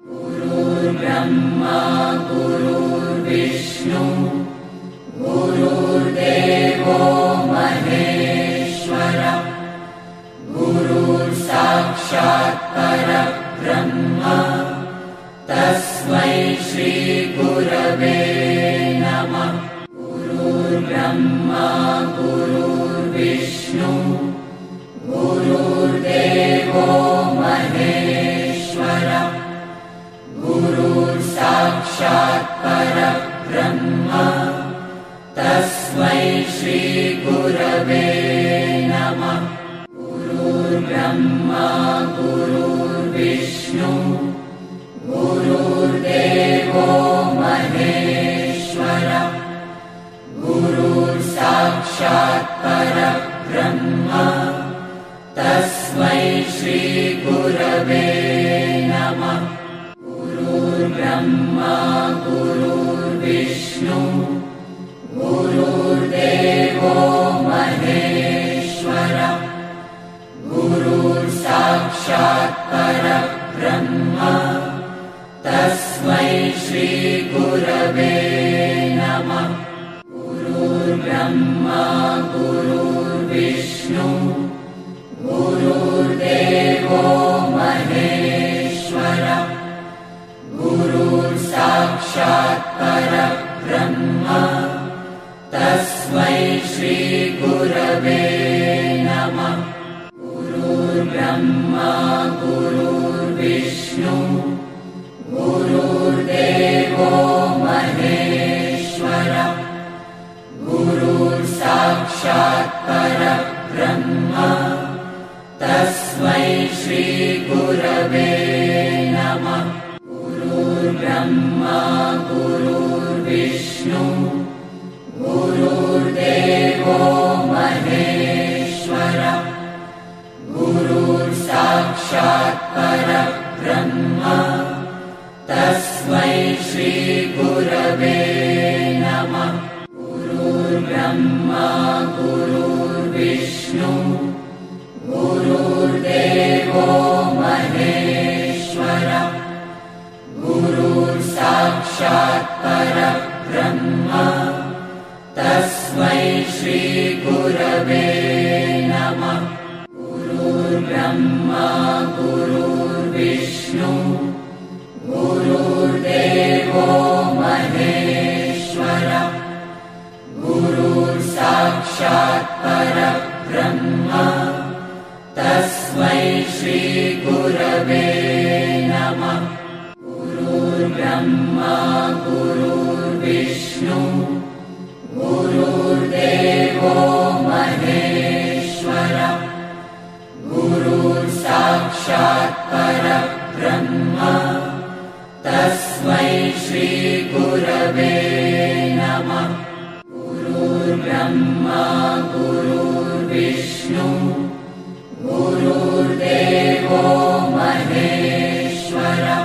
गुरुर्ब्रह्मा गुरुर्विष्णु गुरुर्देवो महेश्वरः गुरुर्साक्षात् परब्रह्म तस्मै श्री गुरवे नमः। गुरुर्ब्रह्मा गुरुर्विष्णु गुरुर्देवो महेश्वरः गुरुर्साक्षात् परब्रह्म तस्मै श्री गुरवे नमः। गुरुर्ब्रह्मा गुरुर्विष्णु गुरुर्देवो महेश्वरः गुरुर्साक्षात् परब्रह्म तस्मै श्री गुरवे नमः। गुरुर्ब्रह्मा गुरुर्विष्णु गुरुर्देवो महेश्वरः गुरुर्साक्षात् परब्रह्म तस्मै श्री गुरवे नमः। गुरुर्ब्रह्मा गुरुर्विष्णु गुरुर्देवो महेश्वरः गुरुर्साक्षात् परब्रह्म तस्मै श्री गुरवे नमः। गुरुर्ब्रह्मा गुरुर्विष्णु गुरुर्देवो महेश्वरः गुरुर्साक्षात् परब्रह्म तस्मै श्री गुरवे नमः। गुरुर्ब्रह्मा गुरुर्विष्णु गुरुर्देवो महेश्वरः गुरुर्साक्षात् परब्रह्म तस्मै श्री गुरवे नमः। गुरुर्ब्रह्मा गुरुर्विष्णु गुरुर्देवो महेश्वरः गुरुर्साक्षात् परब्रह्म तस्मै श्री गुरवे नमः। गुरुर्ब्रह्मा गुरुर्विष्णु गुरुर्देवो महेश्वरः गुरुर्साक्षात् परब्रह्म तस्मै श्री गुरवे नमः। गुरुर्ब्रह्मा गुरुर्विष्णु गुरुर्देवो महेश्वरः गुरुर्साक्षात् परब्रह्म तस्मै श्री गुरवे नमः। गुरुर्ब्रह्मा गुरुर्विष्णु गुरुर्देवो महेश्वरः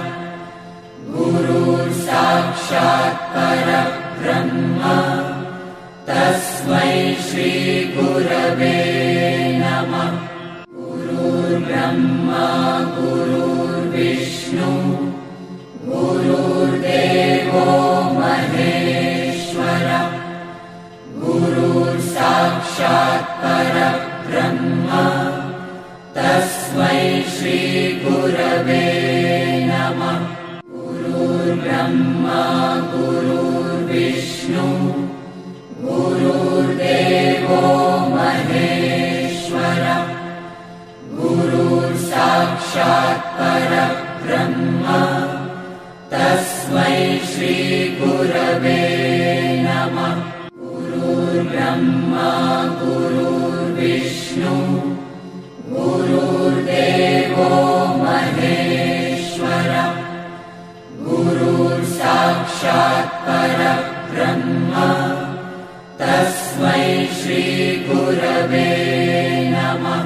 गुरुर्साक्षात् परब्रह्म तस्मै श्री गुरवे नमः। गुरुर्ब्रह्मा गुरुर्विष्णु गुरुर्देवो महेश्वरः गुरुर्साक्षात् परब्रह्म तस्मै श्री गुरवे नमः। गुरुर्ब्रह्मा गुरुर्विष्णु गुरुर्देवो महेश्वरः गुरुर्साक्षात् परब्रह्म तस्मै श्री गुरवे नमः। गुरुर्ब्रह्मा गुरुर्विष्णु गुरुर्देवो महेश्वरः गुरुर्साक्षात् परब्रह्म तस्मै श्री गुरवे नमः।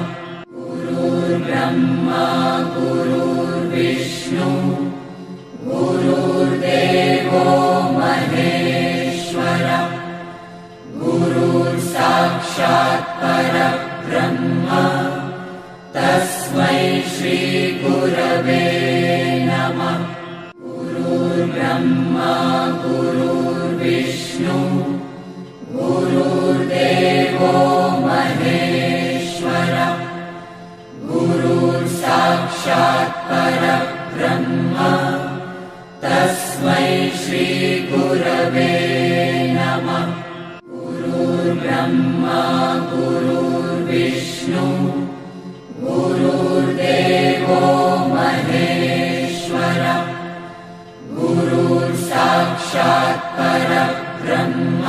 गुरुर्ब्रह्मा गुरुर्विष्णु गुरुर्देवो महेश्वरः गुरुर्साक्षात् परब्रह्म तस्मै श्री गुरवे नमः। ब्रह्मा गुरुर्विष्णु गुरुर्देवो महेश्वरः गुरुर्साक्षात् परब्रह्म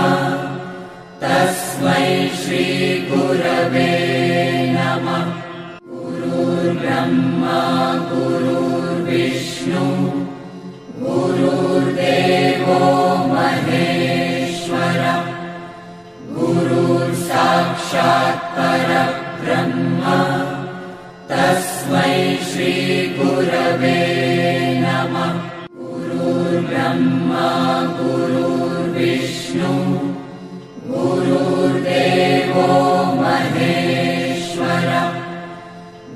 तस्मै श्रीगुरवे नमः। गुरुर्ब्रह्मा गुरुर्विष्णु गुरुर्देवो महेश्वरः गुरुर्साक्षात् परब्रह्म तस्मै श्रीगुरवे नमः। गुरुर्ब्रह्मा गुरुर्विष्णु गुरुर्देवो महेश्वरः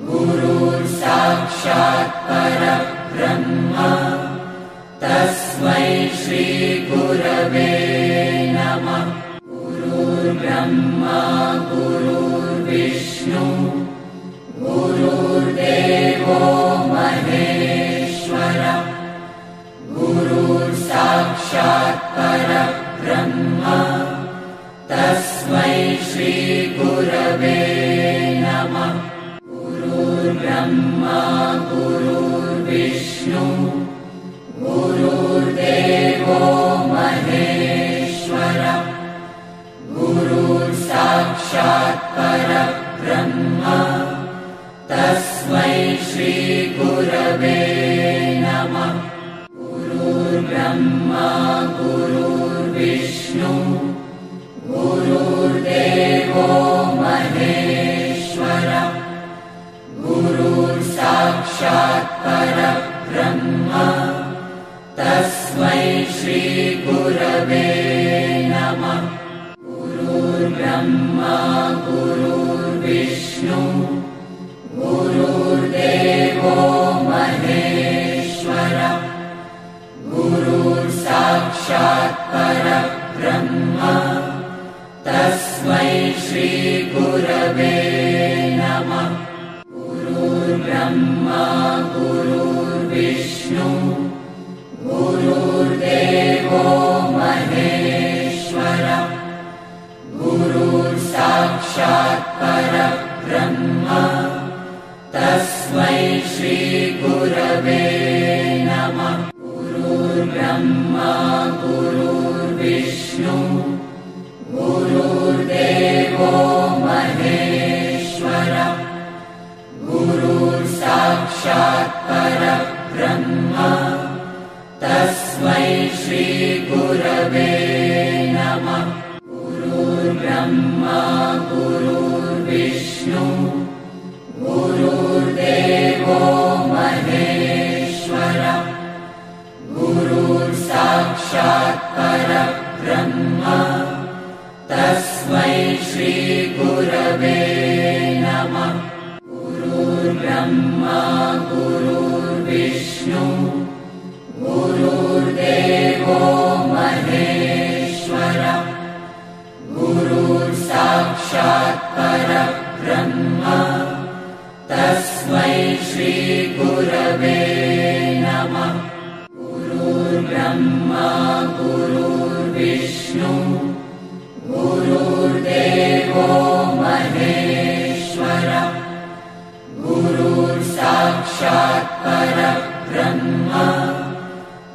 गुरुर्साक्षात् परब्रह्म तस्मै श्रीगुरवे नमः। गुरुर्ब्रह्मा गुरुर्विष्णु गुरुर्देवो महेश्वरः गुरुर्साक्षात् परब्रह्म तस्मै श्रीगुरवे नमः। गुरुर्ब्रह्मा गुरुर्विष्णु गुरुर्देवो महेश्वरः गुरुर्साक्षात् परब्रह्म तस्मै श्रीगुरवे नमः। गुरुर्ब्रह्मा गुरुर्विष्णु गुरुर्देवो महेश्वरः गुरुर्साक्षात् परब्रह्म तस्मै श्रीगुरवे नमः। गुरुर्ब्रह्मा गुरुर्विष्णु गुरुर्देवो महेश्वरः गुरुर्साक्षात् परब्रह्म तस्मै श्रीगुरवे नमः। गुरुर्ब्रह्मा गुरुर्विष्णु गुरुर्देवो महेश्वरः गुरुर्साक्षात् परब्रह्म तस्मै श्रीगुरवे नमः। गुरुर्ब्रह्मा गुरुर्विष्णु गुरुर्देवो महेश्वरः गुरुर्साक्षात् परब्रह्म तस्मै श्रीगुरवे नमः। गुरुर्ब्रह्मा गुरुर्विष्णु गुरुर्देवो महेश्वरः गुरुर्साक्षात् परब्रह्म तस्मै श्रीगुरवे नमः। गुरुर्ब्रह्मा गुरुर्विष्णु गुरुर्देवो महेश्वरः गुरुर्साक्षात् परब्रह्म तस्मै श्रीगुरवे नमः। गुरुर्ब्रह्मा गुरुर्विष्णु गुरुर्देवो महेश्वरः गुरुर्साक्षात् परब्रह्म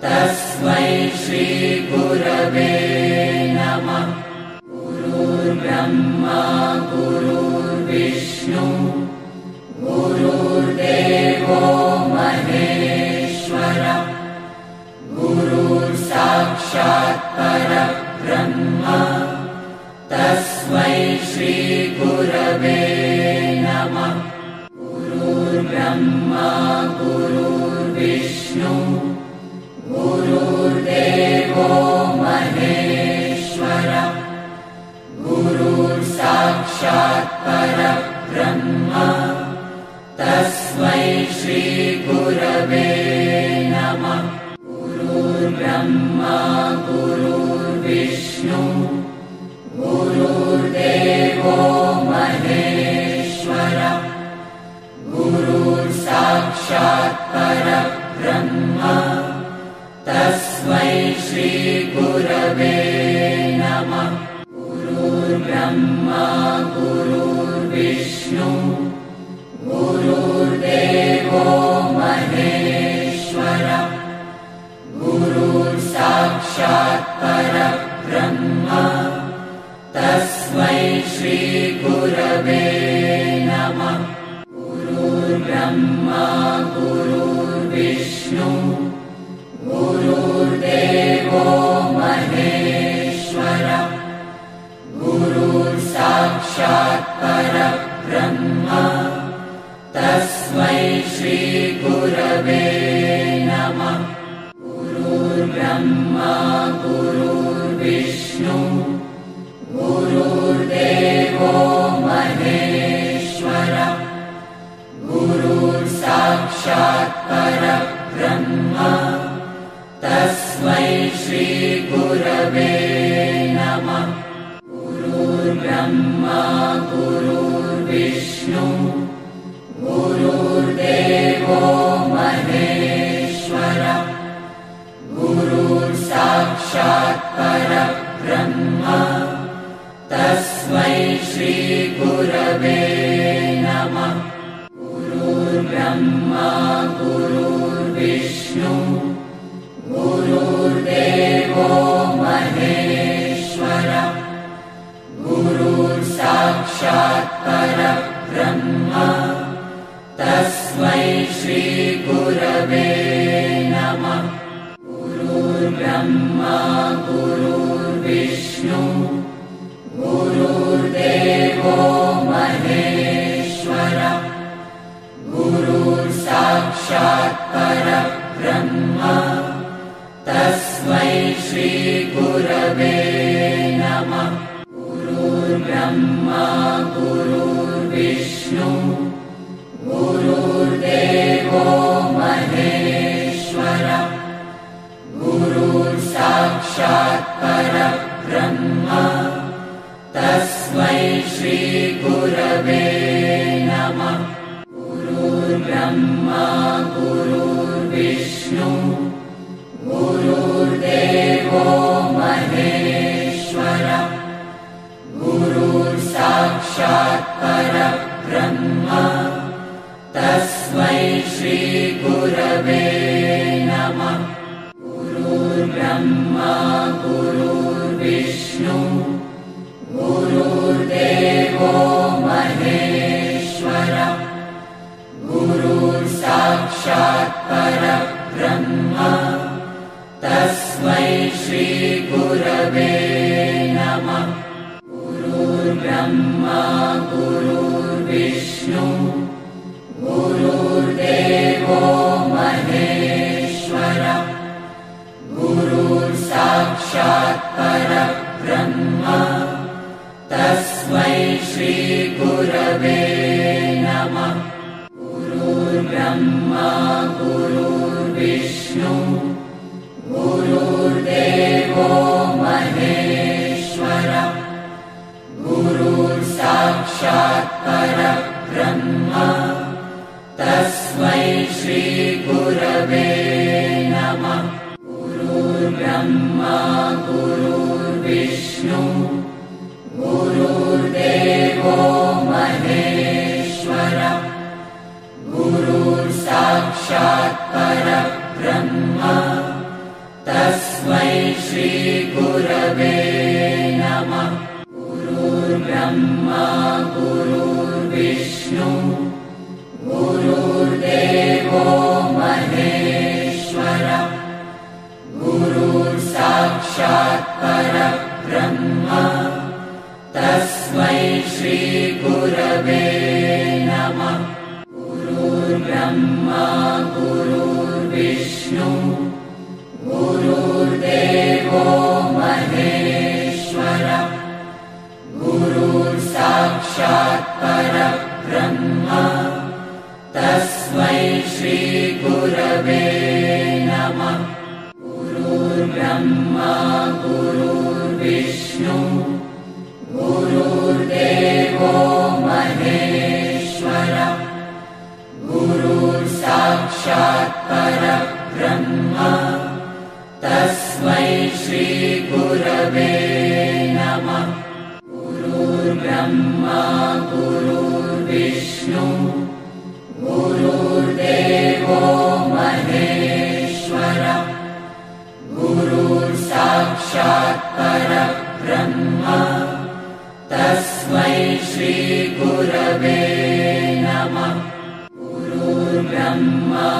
तस्मै श्रीगुरवे नमः। गुरुर्ब्रह्मा गुरुर्विष्णु गुरुर्देवो महेश्वरः गुरुर्साक्षात् परब्रह्म तस्मै श्रीगुरवे नमः। गुरुर्ब्रह्मा गुरुर्विष्णु गुरुर्देवो महेश्वरः गुरुर्साक्षात् परब्रह्म तस्मै श्रीगुरवे नमः। गुरुर्ब्रह्मा गुरुर्विष्णु गुरुर्देवो महेश्वरः गुरुर्साक्षात् परब्रह्म तस्मै श्रीगुरवे नमः। गुरुर्ब्रह्मा गुरुर्विष्णु गुरुर्देवो महेश्वरः गुरुर्साक्षात् परब्रह्म तस्मै श्री गुरवे नमः। गुरुर्ब्रह्मा गुरुर्विष्णु गुरुर्देवो महेश्वरः गुरुर्साक्षात् परब्रह्म तस्मै श्री गुरवे नमः। गुरुर्ब्रह्मा गुरुर्विष्णु गुरुर्देवो महेश्वरः गुरुर्साक्षात् परब्रह्म तस्मै श्री गुरवे नमः। गुरुर्ब्रह्मा गुरुर्विष्णु गुरुर्देवो महेश्वरः गुरुर्साक्षात् परब्रह्म तस्मै श्री गुरवे नमः। गुरुर्ब्रह्मा गुरुर्विष्णु गुरुर्देवो महेश्वरः गुरुर्साक्षात् परब्रह्म तस्मै श्री गुरवे नमः। गुरुर्ब्रह्मा गुरुर्विष्णु गुरुर्देवो महेश्वरः गुरुर्साक्षात् परब्रह्म तस्मै श्री गुरवे नमः। गुरुर्ब्रह्मा गुरुर्विष्णु गुरुर्देवो महेश्वरः गुरुर्साक्षात् परब्रह्म तस्मै श्री गुरवे नमः। गुरुर्ब्रह्मा गुरुर्विष्णु गुरुर्देवो महेश्वरः गुरुर्साक्षात् परब्रह्म तस्मै श्री गुरवे नमः। गुरुर्ब्रह्मा गुरुर्विष्णु गुरुर्देवो महेश्वरः गुरुर्साक्षात् परब्रह्म तस्मै श्री गुरवे नमः। गुरुर्ब्रह्मा गुरुर्विष्णु गुरुर्देवो महेश्वरः गुरुर्साक्षात् परब्रह्म तस्मै श्री गुरवे नमः। गुरुर्ब्रह्मा गुरुर्विष्णु गुरुर्देवो महेश्वरः गुरुर्साक्षात् परब्रह्म तस्मै श्री गुरवे नमः। गुरुर्ब्रह्मा गुरुर्विष्णु गुरुर्देवो महेश्वरः गुरुर्साक्षात् परब्रह्म तस्मै श्री गुरवे नमः। गुरुर्ब्रह्मा गुरुर्विष्णु गुरुर्देवो महेश्वरः गुरुर्साक्षात् परब्रह्म तस्मै श्री गुरवे नमः। गुरुर्ब्रह्मा गुरुर्विष्णु गुरुर्देवो महेश्वरः गुरुर्साक्षात् परब्रह्म तस्मै श्री गुरवे नमः। गुरुर्ब्रह्मा गुरुर्विष्णु गुरुर्देवो महेश्वरः गुरुर्साक्षात् परब्रह्म तस्मै श्री गुरवे नमः। ब्रह्मा गुरुर्विष्णु गुरुर्देवो महेश्वरः गुरुर्साक्षात् परब्रह्म तस्मै श्री गुरवे नमः। गुरुर्ब्रह्मा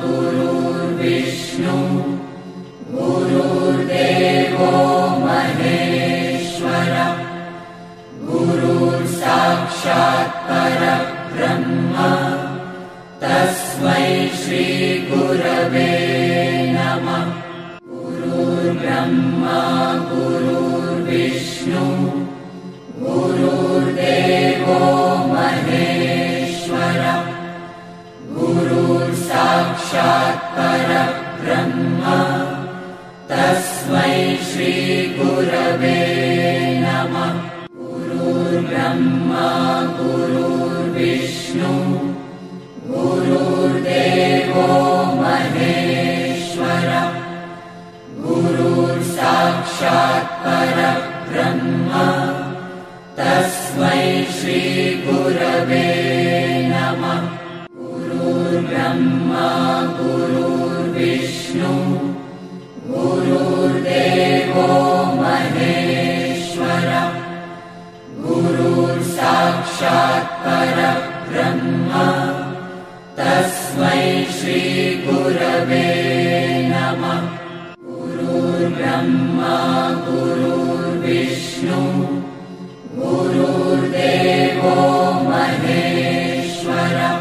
गुरुर्विष्णु गुरुर्देवो महेश्वरः गुरुर्साक्षात् परब्रह्म तस्मै श्री गुरवे नमः। गुरुर्ब्रह्मा गुरुर्विष्णु गुरुर्देवो महेश्वरः गुरुर्साक्षात् परब्रह्म तस्मै श्री गुरवे नमः। गुरुर्ब्रह्मा गुरुर्विष्णु गुरुर्देवो महेश्वरः गुरुर्साक्षात् परब्रह्म तस्मै श्री गुरवे नमः। गुरुर्ब्रह्मा गुरुर्विष्णु गुरुर्देवो महेश्वरः गुरुर्साक्षात् परब्रह्म तस्मै श्री गुरवे नमः। गुरुर्ब्रह्मा गुरुर्विष्णु गुरुर्देवो महेश्वरः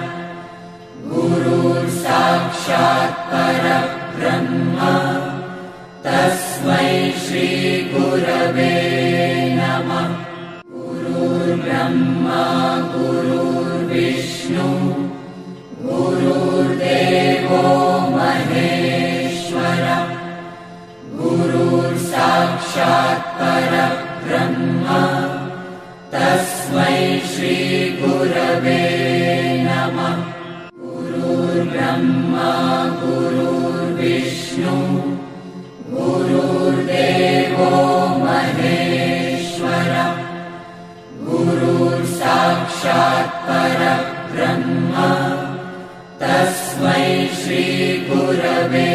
गुरुर्साक्षात् परब्रह्म तस्मै श्री गुरवे नमः। गुरुर्ब्रह्मा गुरुर्विष्णु गुरुर्देवो महेश्वरः गुरुर्साक्षात् परब्रह्म तस्मै श्री गुरवे नमः। गुरुर्ब्रह्मा गुरुर्विष्णु गुरुर्देवो महेश्वरः गुरुर्साक्षात् परब्रह्म तस्मै श्री गुरवे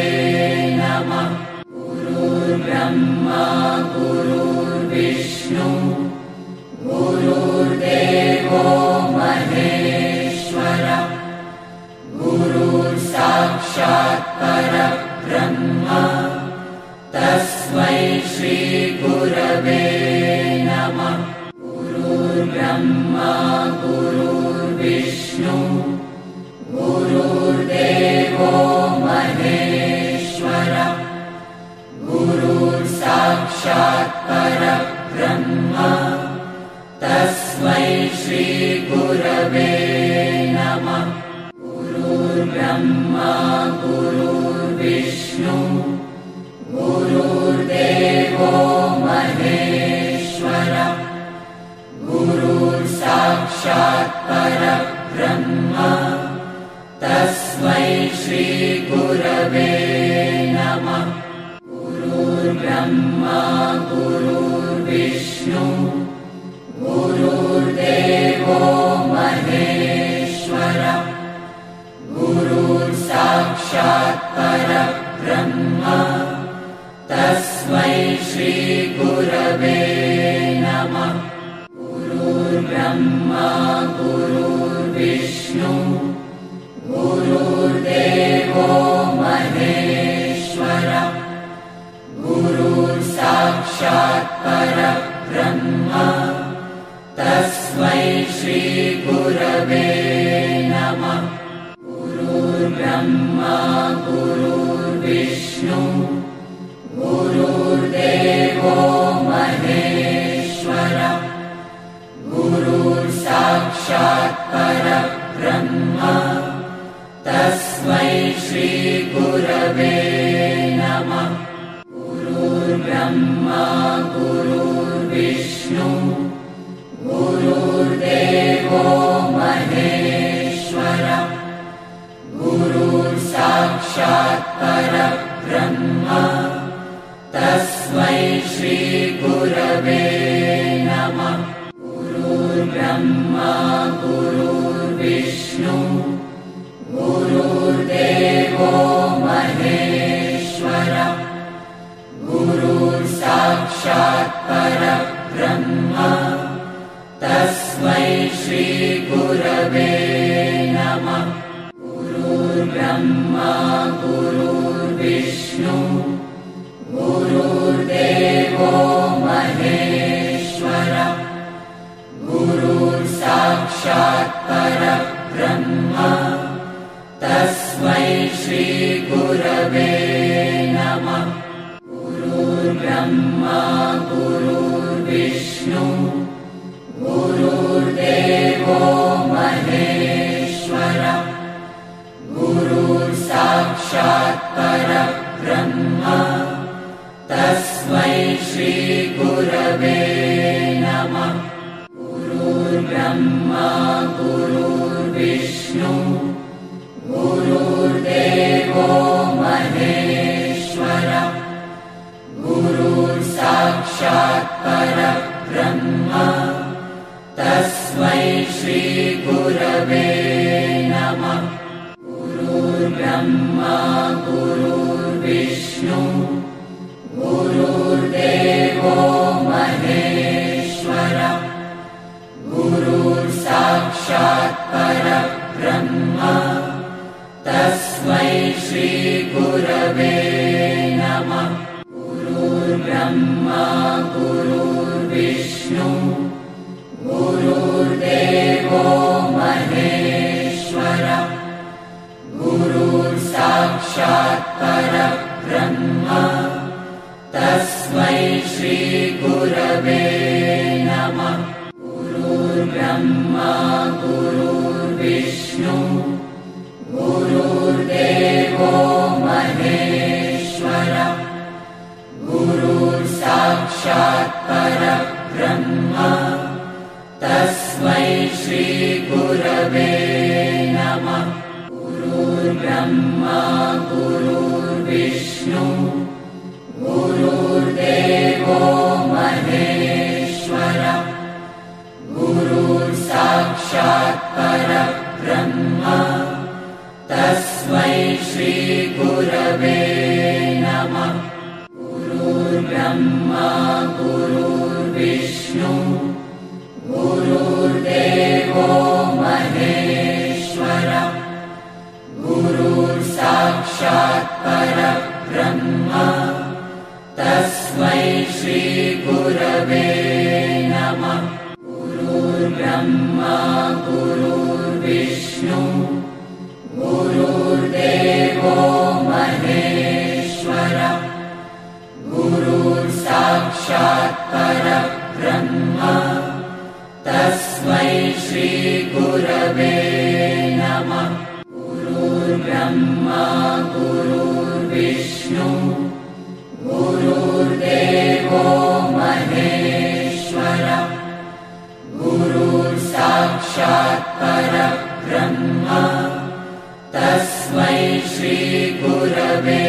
नमः। गुरुर्ब्रह्मा गुरुर्विष्णु गुरुर्देवो महेश्वरः गुरुर्साक्षात् परब्रह्म तस्मै श्री गुरवे नमः। गुरुर्ब्रह्मा गुरुर्विष्णु गुरुर्देवो महेश्वरः गुरुर्साक्षात् परब्रह्म तस्मै श्री गुरवे नमः। गुरुर्ब्रह्मा गुरुर्विष्णु गुरुर्देवो महेश्वरः गुरुर्साक्षात् परब्रह्म तस्मै श्री गुरवे नमः। गुरुर्ब्रह्मा गुरुर्विष्णु गुरुर्देवो महेश्वरः गुरुर्साक्षात् परब्रह्म तस्मै श्री गुरवे नमः। गुरुर्ब्रह्मा गुरुर्विष्णु गुरुर्देवो महेश्वरः गुरुर्साक्षात् परब्रह्म तस्मै श्री गुरवे नमः। गुरुर्ब्रह्मा गुरुर्विष्णु गुरुर्देवो महेश्वरः गुरुर्साक्षात् परब्रह्म तस्मै श्री गुरवे नमः। गुरुर्ब्रह्मा गुरुर्विष्णु गुरुर्देवो महेश्वरः गुरुर्साक्षात् परब्रह्म परब्रह्म तस्मै श्री गुरवे नमः। गुरुर्ब्रह्मा गुरुर्विष्णु गुरुर्देवो महेश्वरः गुरुर्साक्षात् परब्रह्म तस्मै श्री गुरवे नमः। गुरुर्ब्रह्मा गुरुर्विष्णु गुरुर्देवो महेश्वरः गुरुर्साक्षात् परब्रह्म तस्मै श्री गुरवे नमः। गुरुर्ब्रह्मा गुरुर्विष्णु गुरुर्देवो महेश्वरः गुरुर्साक्षात् परब्रह्म तस्मै श्री गुरवे नमः। गुरुर्ब्रह्मा गुरुर्विष्णु गुरुर्देवो महेश्वरः गुरुर्साक्षात् परब्रह्म तस्मै श्री गुरवे नमः। गुरुर्ब्रह्मा गुरुर्विष्णु गुरुर्देवो महेश्वरः गुरुर्साक्षात् परब्रह्म तस्मै श्री गुरवे नमः। गुरुर्ब्रह्मा गुरुर्विष्णु गुरुर्देवो महेश्वरः गुरुर्साक्षात् परब्रह्म तस्मै श्री गुरवे नमः। गुरुर्ब्रह्मा गुरुर्विष्णु गुरुर्देवो महेश्वरः गुरुर्साक्षात् परब्रह्म तस्मै श्री गुरवे नमः। गुरुर्ब्रह्मा गुरुर्विष्णु गुरुर्देवो महेश्वरः गुरुर्साक्षात् परब्रह्म तस्मै श्री गुरवे नमः। गुरुर्ब्रह्मा गुरुर्विष्णु गुरुर्देवो महेश्वरः गुरुर्साक्षात् परब्रह्म तस्मै श्री गुरवे नमः। गुरुर्ब्रह्मा गुरुर्विष्णु गुरुर्देवो महेश्वरः गुरुर्साक्षात् परब्रह्म तस्मै श्री गुरवे